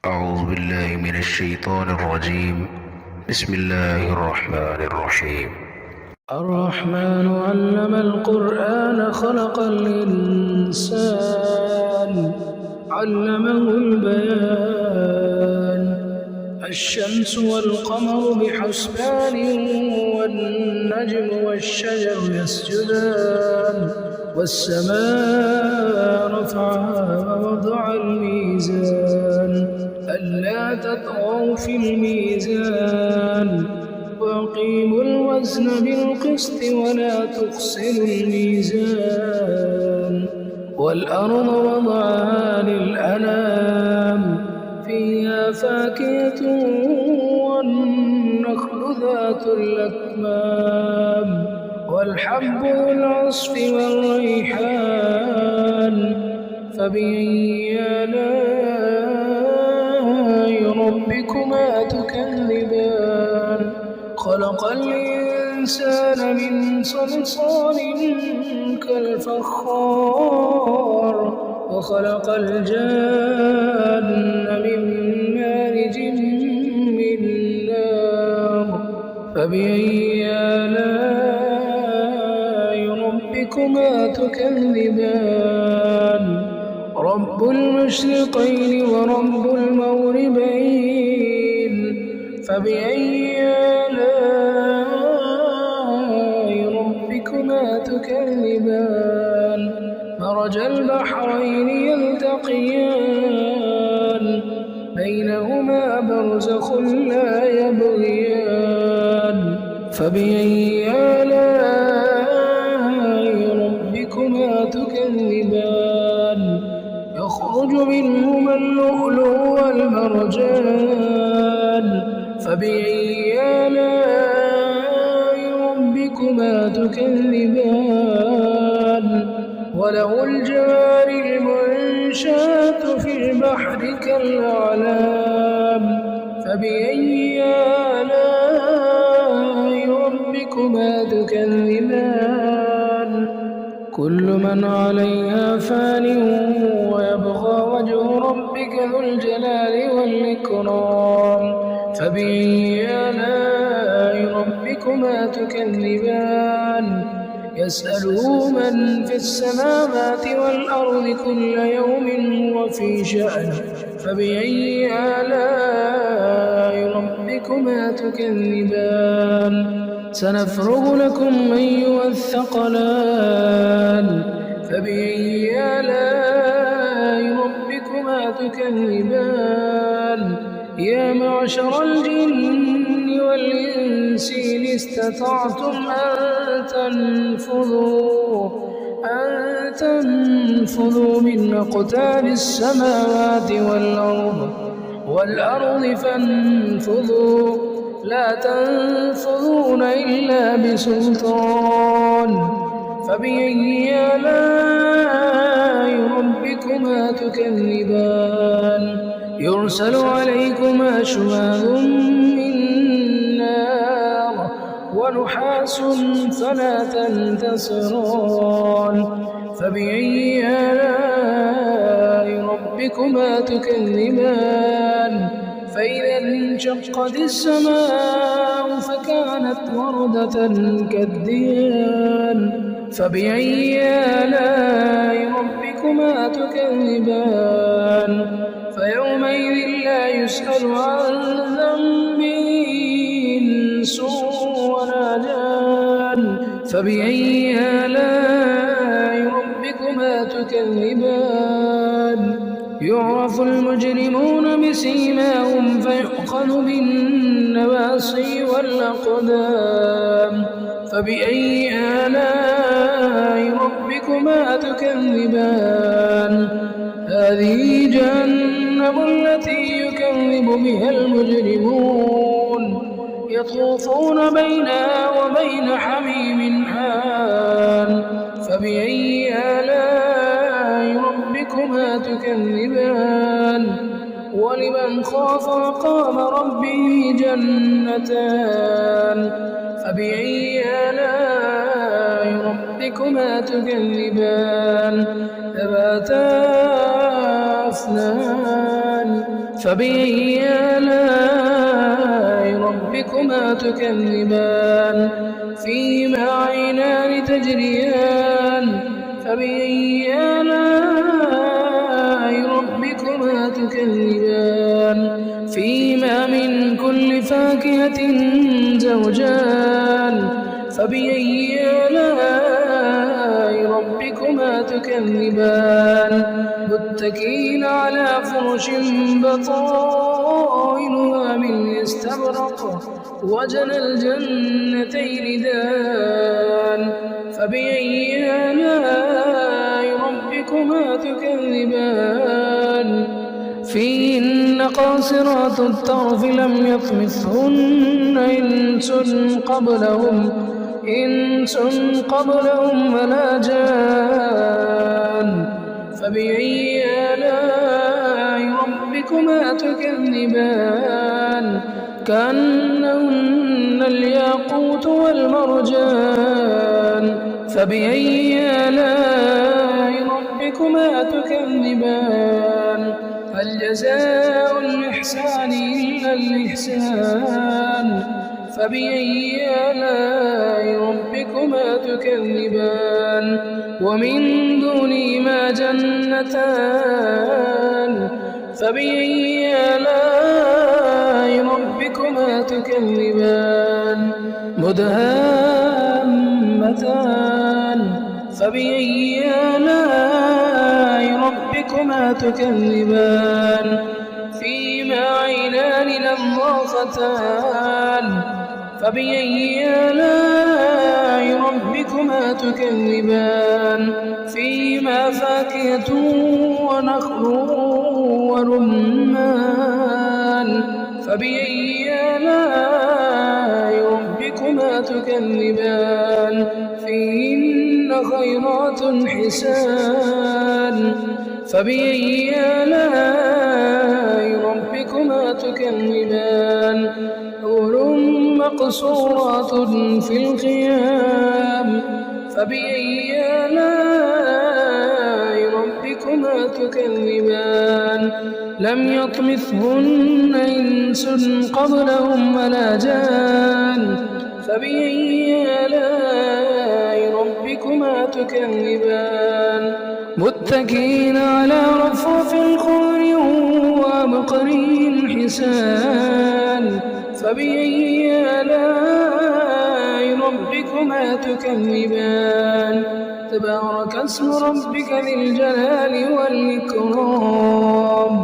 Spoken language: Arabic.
أعوذ بالله من الشيطان الرجيم. بسم الله الرحمن الرحيم. الرحمن علم القرآن خلق الإنسان علمه البيان الشمس والقمر بحسبان والنجم والشجر يسجدان والسماء رفعها ووضع الميزان ألا تطغوا في الميزان وأقيموا الوزن بالقسط ولا تخسروا الميزان والأرض وضعها للأنام فيها فاكهة والنخل ذات الأكمام والحب ذو العصف والريحان فبأي آلاء ربكما تكذبان خلق الإنسان من صلصال كالفخار وخلق الجان من مارج من نار فبأي آلاء ربكما تكذبان رب المشرقين ورب المغربين فبأي آلاء ربكما تكذبان مرج البحرين يلتقيان بينهما برزخ لا يبغيان فبأي آلاء ربكما تكذبان يخرج منهما اللؤلؤ والمرجان فبأي آلاء ربكما تكذبان وله الجوار المنشآت في البحر كالأعلام فبأي آلاء ربكما تكذبان كل من عليها فان ويبقى وجه ربك ذو الجلال والإكرام فبأي آلاء ربكما تكذبان يسأله من في السماوات والأرض كل يوم هو في شأن فبأي آلاء ربكما تكذبان سنفرغ لكم أيها الثقلان فبأي آلاء ربكما تكذبان يا معشر الجن والإنس إن استطعتم أن تنفذوا من أقطار السماوات والأرض فانفذوا لا تنفذون إلا بسلطان فبأي آلاء ربكما تكذبان يرسل عليكما شواظ من نار ونحاس فلا تنتصران فبأي آلاء ربكما تكذبان فإذا انشقت السماء فكانت وردة كالدهان فبأي آلاء ربكما تكذبان فيومئذ لا يسأل عن ذنبه إنس ولا جان فبأي آلاء ربكما تكذبان يعرف المجرمون بسيماهم فيؤخذ بالنواصي والأقدام فبأي آلاء ربكما تكذبان هذه جهنم التي يكذب بها المجرمون يطوفون بينها وبين حميم آن فبأي آلاء ربكما تكذبان ولمن خاف مقام ربه جنتان فبأي آلاء ربكما تكذبان ذواتا أفنان فبأي آلاء ربكما تكذبان فيهما عينان تجريان فبأي آلاء ربكما تكذبان فيهما من كل فاكهة زوجان فبأي آلاء ربكما تكذبان متكئين على فرش بطائنها من استبرق وجنى الجنتين دان فبأي آلاء ربكما تكذبان فيهن قاصرات الطرف لم يطمثهن إنس قبلهم ولا جان فبأي آلاء ربكما تكذبان كأنهن الياقوت والمرجان فبأي آلاء ربكما تكذبان هل جزاء الإحسان إلا الإحسان فبأي آلاء ربكما تكذبان ومن دونهما جنتان فبأي آلاء ربكما تكذبان مدهامتان فبأي آلاء ربكما تكذبان فيهما عينان نضاختان فبأي آلاء ربكما تكذبان فيهما فاكهة ونخل ورمان فبأي آلاء ربكما تكذبان فيهن خيرات حسان فبأي آلاء ربكما تكذبان حور مقصورات في الخيام فبأي آلاء ربكما تكذبان لم يطمثهن إنس قبلهم ولا جان فبأي آلاء ربكما تكذبان متكئين على رفرف خضر وعبقري حسان فبأي آلاء ربكما تكذبان تبارك اسم ربك ذي الجلال والإكرام